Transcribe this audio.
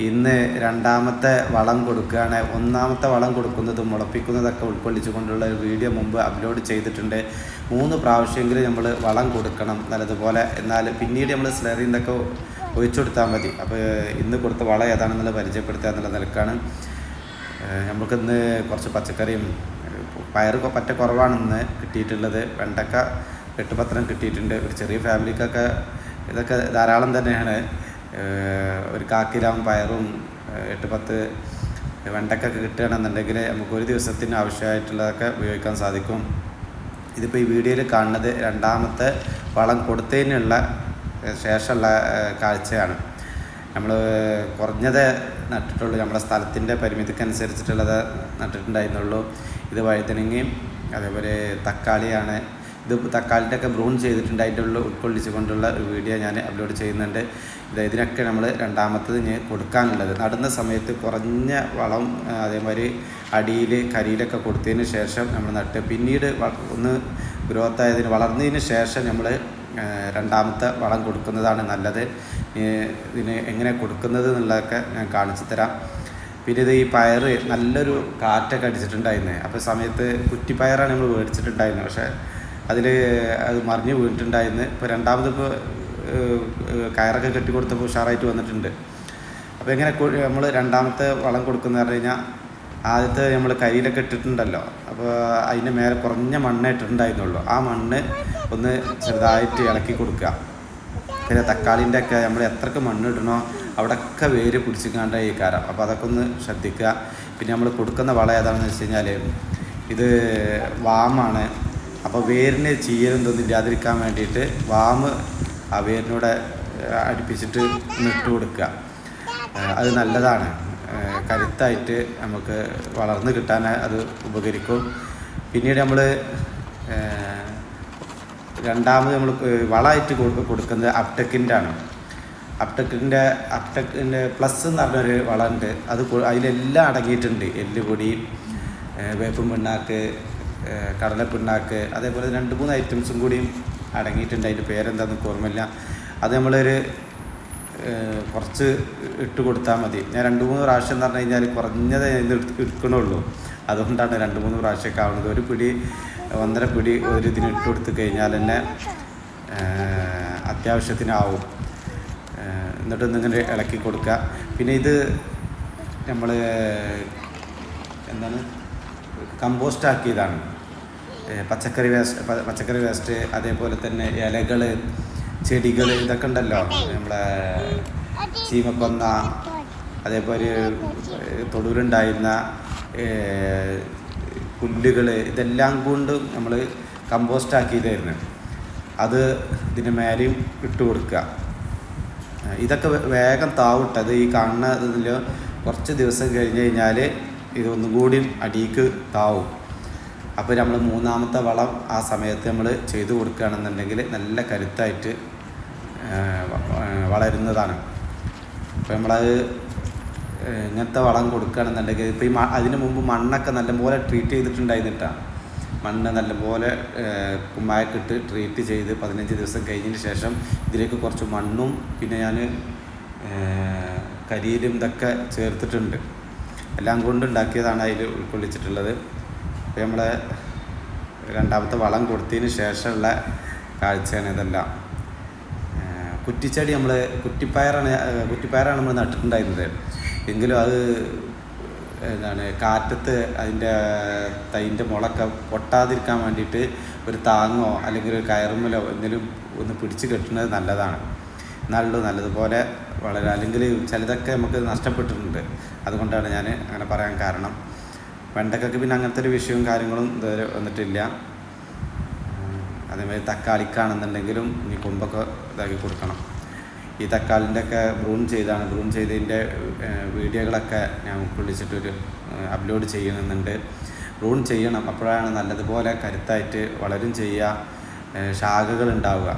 ഇന്ന് രണ്ടാമത്തെ വളം കൊടുക്കുകയാണ്. ഒന്നാമത്തെ വളം കൊടുക്കുന്നതും മുളപ്പിക്കുന്നതൊക്കെ ഉൾക്കൊള്ളിച്ചു കൊണ്ടുള്ള ഒരു വീഡിയോ മുമ്പ് അപ്ലോഡ് ചെയ്തിട്ടുണ്ട്. 3 പ്രാവശ്യമെങ്കിലും നമ്മൾ വളം കൊടുക്കണം നല്ലതുപോലെ. എന്നാൽ പിന്നീട് നമ്മൾ സ്ലറിന്നൊക്കെ ഒഴിച്ചു കൊടുത്താൽ മതി. അപ്പോൾ ഇന്ന് കൊടുത്ത വളം ഏതാണെന്നുള്ളത് പരിചയപ്പെടുത്തുക എന്നുള്ള നിലക്കാണ്. നമുക്കിന്ന് കുറച്ച് പച്ചക്കറിയും പയർ പറ്റ കുറവാണ് ഇന്ന് കിട്ടിയിട്ടുള്ളത്. വെണ്ടക്ക 8-10 കിട്ടിയിട്ടുണ്ട്. ഒരു ചെറിയ ഫാമിലിക്കൊക്കെ ഇതൊക്കെ ധാരാളം തന്നെയാണ്. ഒരു കാക്കിലാവും പയറും 8-10 വെണ്ടക്കൊക്കെ കിട്ടുകയാണെന്നുണ്ടെങ്കിൽ നമുക്ക് ഒരു ദിവസത്തിന് ആവശ്യമായിട്ടുള്ളതൊക്കെ ഉപയോഗിക്കാൻ സാധിക്കും. ഇതിപ്പോൾ ഈ വീഡിയോയിൽ കാണുന്നത് രണ്ടാമത്തെ വളം കൊടുത്തതിനുള്ള ശേഷമുള്ള കാഴ്ചയാണ്. നമ്മൾ കുറഞ്ഞത് നട്ടിട്ടുള്ളൂ, നമ്മുടെ സ്ഥലത്തിൻ്റെ പരിമിതിക്കനുസരിച്ചിട്ടുള്ളത് നട്ടിട്ടുണ്ടായിരുന്നുള്ളൂ. ഇത് വഴുതനങ്ങയും അതേപോലെ തക്കാളിയാണ്. ഇത് തക്കാളിൻ്റെ ഒക്കെ ബ്രൂൺ ചെയ്തിട്ടുണ്ട്. അതിൻ്റെ ഉള്ളിൽ ഉൾക്കൊള്ളിച്ചു കൊണ്ടുള്ള ഒരു വീഡിയോ ഞാൻ അപ്ലോഡ് ചെയ്യുന്നുണ്ട്. ഇതിനൊക്കെ നമ്മൾ രണ്ടാമത്തത് കൊടുക്കാനുള്ളത്. നടുന്ന സമയത്ത് കുറഞ്ഞ വളം അതേമാതിരി അടിയിൽ കരിയിലൊക്കെ കൊടുത്തതിന് ശേഷം നമ്മൾ നട്ട് പിന്നീട് ഒന്ന് ഗ്രോത്ത് ആയതിന് വളർന്നതിന് ശേഷം നമ്മൾ രണ്ടാമത്തെ വളം കൊടുക്കുന്നതാണ് നല്ലത്. ഇതിന് എങ്ങനെ കൊടുക്കുന്നത് എന്നുള്ളതൊക്കെ ഞാൻ കാണിച്ചു തരാം. പിന്നെ ഇത് ഈ പയർ നല്ലൊരു കാറ്റൊക്കെ അടിച്ചിട്ടുണ്ടായിരുന്നു. അപ്പോൾ സമയത്ത് കുറ്റിപ്പയറാണ് നമ്മൾ മേടിച്ചിട്ടുണ്ടായിരുന്നത്. പക്ഷേ അത് മറിഞ്ഞ് വീണിട്ടുണ്ടായിരുന്നു. ഇപ്പോൾ രണ്ടാമതിപ്പോൾ കയറൊക്കെ കെട്ടി കൊടുത്തപ്പോൾ ഉഷാറായിട്ട് വന്നിട്ടുണ്ട്. അപ്പോൾ എങ്ങനെ നമ്മൾ രണ്ടാമത്തെ വളം കൊടുക്കുന്നത് പറഞ്ഞു കഴിഞ്ഞാൽ, ആദ്യത്തെ നമ്മൾ കരിയിലൊക്കെ ഇട്ടിട്ടുണ്ടല്ലോ, അപ്പോൾ അതിൻ്റെ മേലെ കുറഞ്ഞ മണ്ണ് ഇട്ടിട്ടുണ്ടായിരുന്നുള്ളൂ. ആ മണ്ണ് ഒന്ന് ചെറുതായിട്ട് ഇളക്കി കൊടുക്കുക. പിന്നെ തക്കാളിൻ്റെ ഒക്കെ നമ്മൾ എത്രക്ക് മണ്ണ് ഇടണോ അവിടെയൊക്കെ വേര് പിടിച്ചിക്കാണ്ട ഈ കാരം. അപ്പോൾ അതൊക്കെ ഒന്ന് ശ്രദ്ധിക്കുക. പിന്നെ നമ്മൾ കൊടുക്കുന്ന വളം ഏതാണെന്ന് വെച്ച് കഴിഞ്ഞാൽ ഇത് വാമാണ്. അപ്പോൾ വേരിന് ചീയലൊന്നും ഇല്ലാതിരിക്കാൻ വേണ്ടിയിട്ട് വാമ് ആ വേരിനൂടെ അടുപ്പിച്ചിട്ട് ഇട്ട് കൊടുക്കുക. അത് നല്ലതാണ്. കരുത്തായിട്ട് നമുക്ക് വളർന്ന് കിട്ടാൻ അത് ഉപകരിക്കും. പിന്നീട് നമ്മൾ രണ്ടാമത് നമ്മൾ വളമായിട്ട് കൊടുക്കുന്നത് അപ്ടെക്കിൻ്റെ ആണ്. അപ്ടെക്കിൻ്റെ പ്ലസ് എന്ന് പറഞ്ഞൊരു വളമുണ്ട്. അത് അതിലെല്ലാം അടങ്ങിയിട്ടുണ്ട്. എല്ലുപൊടി, വേപ്പും പിണ്ണാക്ക്, കടലപ്പിണ്ണാക്ക്, അതേപോലെ 2-3 ഐറ്റംസും കൂടിയും അടങ്ങിയിട്ടുണ്ട്. അതിൻ്റെ പേരെന്താണെന്ന് ഓർമ്മയില്ല. അത് നമ്മളൊരു കുറച്ച് ഇട്ട് കൊടുത്താൽ മതി. ഞാൻ 2-3 പ്രാവശ്യം എന്ന് പറഞ്ഞു കഴിഞ്ഞാൽ കുറഞ്ഞത് എടുക്കണുള്ളൂ. അതുകൊണ്ടാണ് 2-3 പ്രാവശ്യമൊക്കെ ആവുന്നത്. ഒരു പിടി 1.5 പിടി ഒരു ഇതിന് ഇട്ട് കൊടുത്ത് കഴിഞ്ഞാൽ തന്നെ അത്യാവശ്യത്തിനാവും. എന്നിട്ട് ഇങ്ങനെ ഇളക്കി കൊടുക്കുക. പിന്നെ ഇത് നമ്മൾ എന്താണ് കമ്പോസ്റ്റ് ആക്കിയതാണ്. പച്ചക്കറി വേസ്റ്റ് അതേപോലെ തന്നെ ഇലകൾ, ചെടികൾ, ഇതൊക്കെ ഉണ്ടല്ലോ, നമ്മളെ ചീമക്കൊന്ന, അതേപോലെ തൊടുവിലുണ്ടായിരുന്ന പുല്ലുകൾ, ഇതെല്ലാം കൊണ്ടും നമ്മൾ കമ്പോസ്റ്റ് ആക്കിയതായിരുന്നു. അത് ഇതിന് മേലെയും ഇട്ട് കൊടുക്കുക. ഇതൊക്കെ വേഗം താവിട്ടത് ഈ കാണുന്ന ഇതിൽ കുറച്ച് ദിവസം കഴിഞ്ഞ് കഴിഞ്ഞാൽ ഇതൊന്നും കൂടി അടിയിക്ക് താവും. അപ്പോൾ നമ്മൾ 3ാമത്തെ വളം ആ സമയത്ത് നമ്മൾ ചെയ്തു കൊടുക്കുകയാണെന്നുണ്ടെങ്കിൽ നല്ല കരുത്തായിട്ട് വളരുന്നതാണ്. അപ്പോൾ നമ്മളത് ഇങ്ങനത്തെ വളം കൊടുക്കുകയാണെന്നുണ്ടെങ്കിൽ ഇപ്പോൾ അതിന് മുമ്പ് മണ്ണൊക്കെ നല്ലപോലെ ട്രീറ്റ് ചെയ്തിട്ടുണ്ടായിരുന്നിട്ടാണ്. മണ്ണ് നല്ലപോലെ കുമ്മായക്കിട്ട് ട്രീറ്റ് ചെയ്ത് 15 ദിവസം കഴിഞ്ഞതിന് ശേഷം ഇതിലേക്ക് കുറച്ച് മണ്ണും പിന്നെ ഞാൻ കരിയിലും ഇതൊക്കെ ചേർത്തിട്ടുണ്ട്. എല്ലാം കൊണ്ടുണ്ടാക്കിയതാണ് അതിൽ ഉൾക്കൊള്ളിച്ചിട്ടുള്ളത്. അപ്പോൾ നമ്മൾ രണ്ടാമത്തെ വളം കൊടുത്തതിന് ശേഷമുള്ള കാഴ്ചയാണ് ഇതെല്ലാം. കുറ്റിച്ചെടി കുറ്റിപ്പയറാണ് നമ്മൾ നട്ടിട്ടുണ്ടായിരുന്നത്. എങ്കിലും അത് കാറ്റത്ത് അതിൻ്റെ തൈൻ്റെ മുളൊക്കെ പൊട്ടാതിരിക്കാൻ വേണ്ടിയിട്ട് ഒരു താങ്ങോ അല്ലെങ്കിൽ ഒരു കയറുമ്മലോ എന്തെങ്കിലും ഒന്ന് പിടിച്ച് കെട്ടുന്നത് നല്ലതാണ്. എന്നാലുള്ളൂ നല്ലതുപോലെ വളരെ. അല്ലെങ്കിൽ ചിലതൊക്കെ നമുക്ക് നഷ്ടപ്പെട്ടിട്ടുണ്ട്. അതുകൊണ്ടാണ് ഞാൻ അങ്ങനെ പറയാൻ കാരണം. വെണ്ടക്കൊക്കെ പിന്നെ അങ്ങനത്തെ ഒരു വിഷയവും കാര്യങ്ങളും ഇതുവരെ വന്നിട്ടില്ല. അതേമാതിരി തക്കാളിക്കാണെന്നുണ്ടെങ്കിലും ഇനി കൊമ്പൊക്കെ ഇതാക്കി കൊടുക്കണം. ഈ തക്കാളിൻ്റെ ഒക്കെ ബ്രൂൺ ചെയ്തതിൻ്റെ വീഡിയോകളൊക്കെ ഞാൻ ഉൾക്കൊള്ളിച്ചിട്ടൊരു അപ്ലോഡ് ചെയ്യുന്നുണ്ട്. ബ്രൂൺ ചെയ്യണം, അപ്പോഴാണ് നല്ലതുപോലെ കരുത്തായിട്ട് വളരും ചെയ്യുക, ശാഖകൾ ഉണ്ടാവുക.